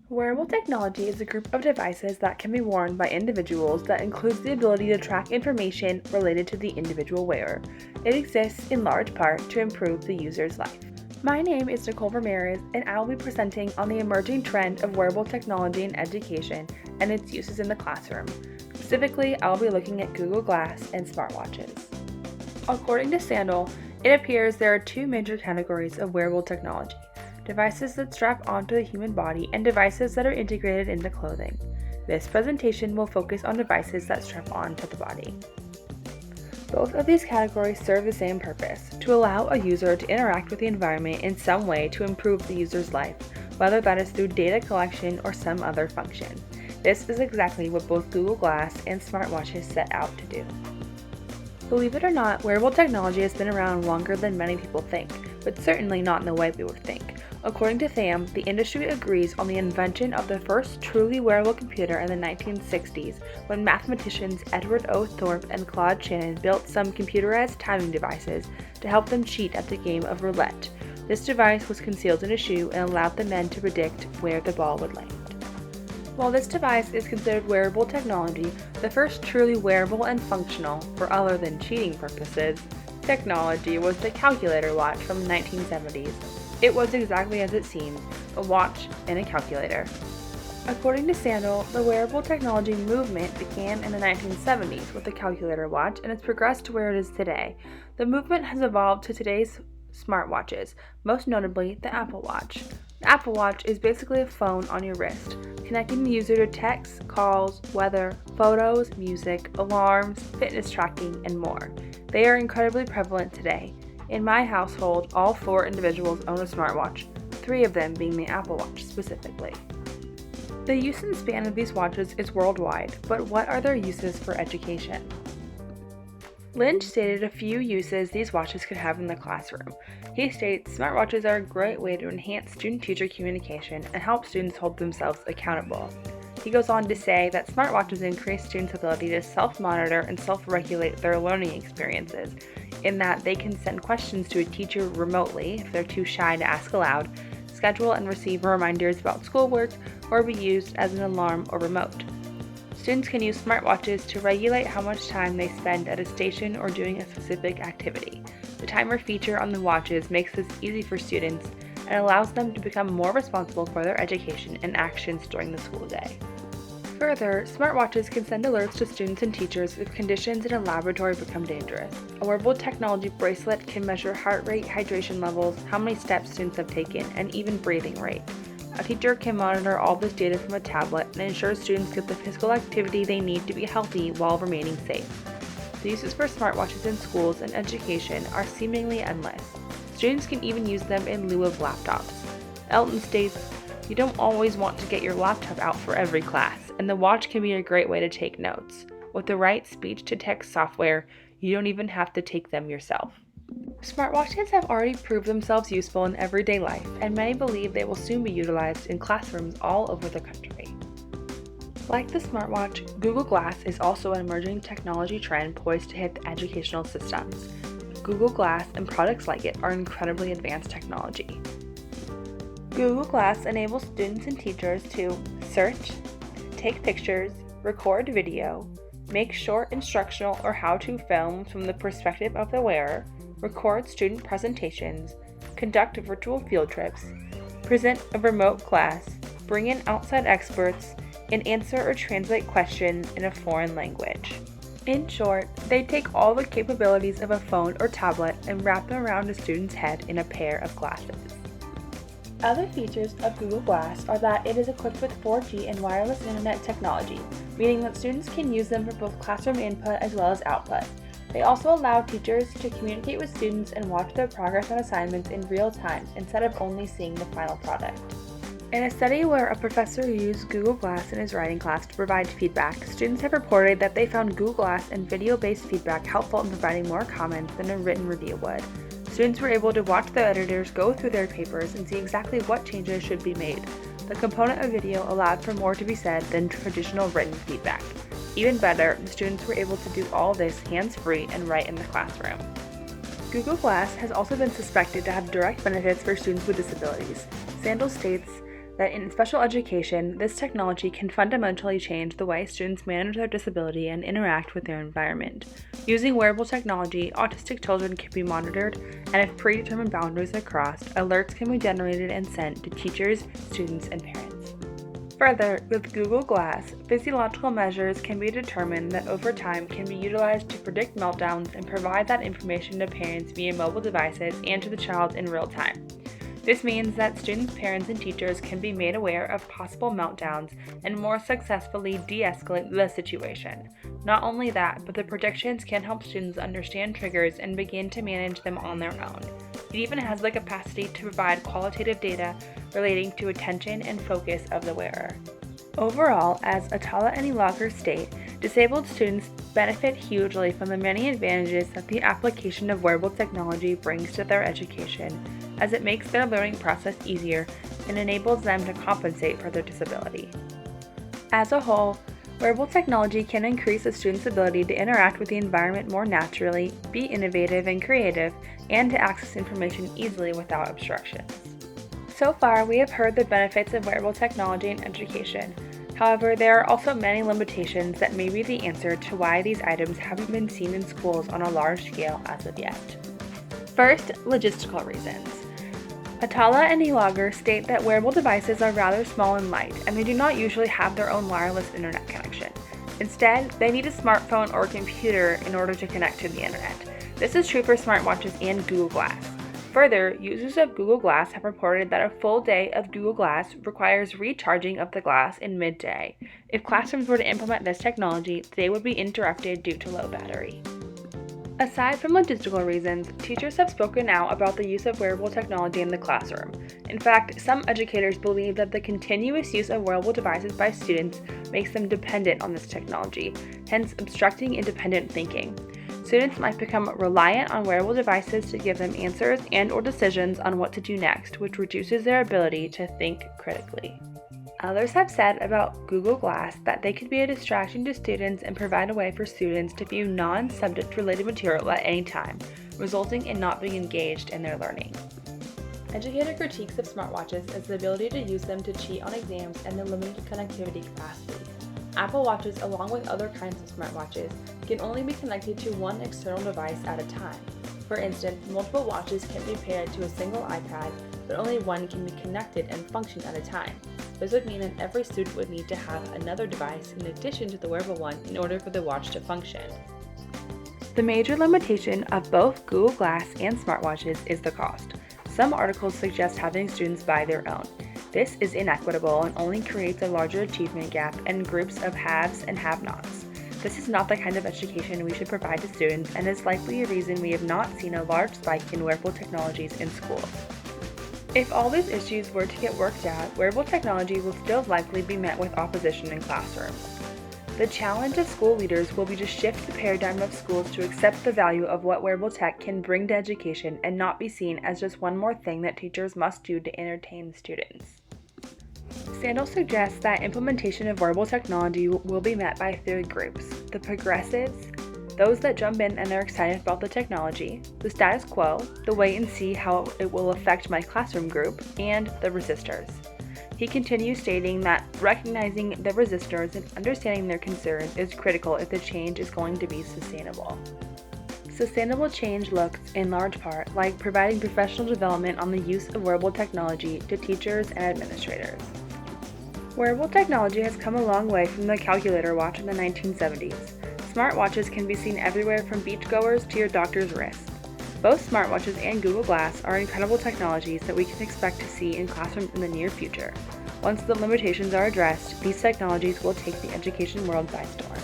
Wearable technology is a group of devices that can be worn by individuals that includes the ability to track information related to the individual wearer. It exists in large part to improve the user's life. My name is Nicole Ramirez, and I will be presenting on the emerging trend of wearable technology in education and its uses in the classroom. Specifically, I will be looking at Google Glass and smartwatches. According to Sandel, it appears there are two major categories of wearable technology: devices that strap onto the human body and devices that are integrated into clothing. This presentation will focus on devices that strap onto the body. Both of these categories serve the same purpose: to allow a user to interact with the environment in some way to improve the user's life, whether that is through data collection or some other function. This is exactly what both Google Glass and smartwatches set out to do. Believe it or not, wearable technology has been around longer than many people think, but certainly not in the way we would think. According to THAM, the industry agrees on the invention of the first truly wearable computer in the 1960s, when mathematicians Edward O. Thorpe and Claude Shannon built some computerized timing devices to help them cheat at the game of roulette. This device was concealed in a shoe and allowed the men to predict where the ball would land. While this device is considered wearable technology, the first truly wearable and functional, for other than cheating purposes, technology was the calculator watch from the 1970s. It was exactly as it seemed, a watch and a calculator. According to Sandel, the wearable technology movement began in the 1970s with the calculator watch and has progressed to where it is today. The movement has evolved to today's smartwatches, most notably the Apple Watch. The Apple Watch is basically a phone on your wrist, connecting the user to texts, calls, weather, photos, music, alarms, fitness tracking, and more. They are incredibly prevalent today. In my household, all 4 individuals own a smartwatch, 3 of them being the Apple Watch specifically. The use and span of these watches is worldwide, but what are their uses for education? Lynch stated a few uses these watches could have in the classroom. He states smartwatches are a great way to enhance student-teacher communication and help students hold themselves accountable. He goes on to say that smartwatches increase students' ability to self-monitor and self-regulate their learning experiences, in that they can send questions to a teacher remotely if they're too shy to ask aloud, schedule and receive reminders about schoolwork, or be used as an alarm or remote. Students can use smartwatches to regulate how much time they spend at a station or doing a specific activity. The timer feature on the watches makes this easy for students and allows them to become more responsible for their education and actions during the school day. Further, smartwatches can send alerts to students and teachers if conditions in a laboratory become dangerous. A wearable technology bracelet can measure heart rate, hydration levels, how many steps students have taken, and even breathing rate. A teacher can monitor all this data from a tablet and ensure students get the physical activity they need to be healthy while remaining safe. The uses for smartwatches in schools and education are seemingly endless. Students can even use them in lieu of laptops. Elton states, "You don't always want to get your laptop out for every class, and the watch can be a great way to take notes. With the right speech-to-text software, you don't even have to take them yourself." Smartwatches have already proved themselves useful in everyday life, and many believe they will soon be utilized in classrooms all over the country. Like the smartwatch, Google Glass is also an emerging technology trend poised to hit the educational systems. Google Glass and products like it are incredibly advanced technology. Google Glass enables students and teachers to search, take pictures, record video, make short instructional or how-to films from the perspective of the wearer, record student presentations, conduct virtual field trips, present a remote class, bring in outside experts, and answer or translate questions in a foreign language. In short, they take all the capabilities of a phone or tablet and wrap them around a student's head in a pair of glasses. Other features of Google Glass are that it is equipped with 4G and wireless internet technology, meaning that students can use them for both classroom input as well as output. They also allow teachers to communicate with students and watch their progress on assignments in real time instead of only seeing the final product. In a study where a professor used Google Glass in his writing class to provide feedback, students have reported that they found Google Glass and video-based feedback helpful in providing more comments than a written review would. Students were able to watch their editors go through their papers and see exactly what changes should be made. The component of video allowed for more to be said than traditional written feedback. Even better, the students were able to do all this hands-free and right in the classroom. Google Glass has also been suspected to have direct benefits for students with disabilities. Sandel states, that in special education, this technology can fundamentally change the way students manage their disability and interact with their environment. Using wearable technology, autistic children can be monitored, and if predetermined boundaries are crossed, alerts can be generated and sent to teachers, students, and parents. Further, with Google Glass, physiological measures can be determined that over time can be utilized to predict meltdowns and provide that information to parents via mobile devices and to the child in real time. This means that students, parents, and teachers can be made aware of possible meltdowns and more successfully de-escalate the situation. Not only that, but the predictions can help students understand triggers and begin to manage them on their own. It even has the capacity to provide qualitative data relating to attention and focus of the wearer. Overall, as Atala and Elager state, disabled students benefit hugely from the many advantages that the application of wearable technology brings to their education, as it makes their learning process easier and enables them to compensate for their disability. As a whole, wearable technology can increase a student's ability to interact with the environment more naturally, be innovative and creative, and to access information easily without obstructions. So far, we have heard the benefits of wearable technology in education. However, there are also many limitations that may be the answer to why these items haven't been seen in schools on a large scale as of yet. First, logistical reasons. Atala and Elager state that wearable devices are rather small and light, and they do not usually have their own wireless internet connection. Instead, they need a smartphone or a computer in order to connect to the internet. This is true for smartwatches and Google Glass. Further, users of Google Glass have reported that a full day of Google Glass requires recharging of the glass in midday. If classrooms were to implement this technology, they would be interrupted due to low battery. Aside from logistical reasons, teachers have spoken now about the use of wearable technology in the classroom. In fact, some educators believe that the continuous use of wearable devices by students makes them dependent on this technology, hence obstructing independent thinking. Students might become reliant on wearable devices to give them answers and/or decisions on what to do next, which reduces their ability to think critically. Others have said about Google Glass that they could be a distraction to students and provide a way for students to view non-subject related material at any time, resulting in not being engaged in their learning. Educator critiques of smartwatches is the ability to use them to cheat on exams and the limited connectivity capacity. Apple Watches, along with other kinds of smartwatches, can only be connected to one external device at a time. For instance, multiple watches can be paired to a single iPad, but only one can be connected and function at a time. This would mean that every student would need to have another device in addition to the wearable one in order for the watch to function. The major limitation of both Google Glass and smartwatches is the cost. Some articles suggest having students buy their own. This is inequitable and only creates a larger achievement gap and groups of haves and have-nots. This is not the kind of education we should provide to students and is likely a reason we have not seen a large spike in wearable technologies in schools. If all these issues were to get worked out, wearable technology will still likely be met with opposition in classrooms. The challenge of school leaders will be to shift the paradigm of schools to accept the value of what wearable tech can bring to education and not be seen as just one more thing that teachers must do to entertain students. Sandel suggests that implementation of wearable technology will be met by three groups: the progressives, those that jump in and are excited about the technology, the status quo, the wait and see how it will affect my classroom group, and the resistors. He continues stating that recognizing the resistors and understanding their concerns is critical if the change is going to be sustainable. Sustainable change looks, in large part, like providing professional development on the use of wearable technology to teachers and administrators. Wearable technology has come a long way from the calculator watch in the 1970s. Smartwatches can be seen everywhere from beachgoers to your doctor's wrist. Both smartwatches and Google Glass are incredible technologies that we can expect to see in classrooms in the near future. Once the limitations are addressed, these technologies will take the education world by storm.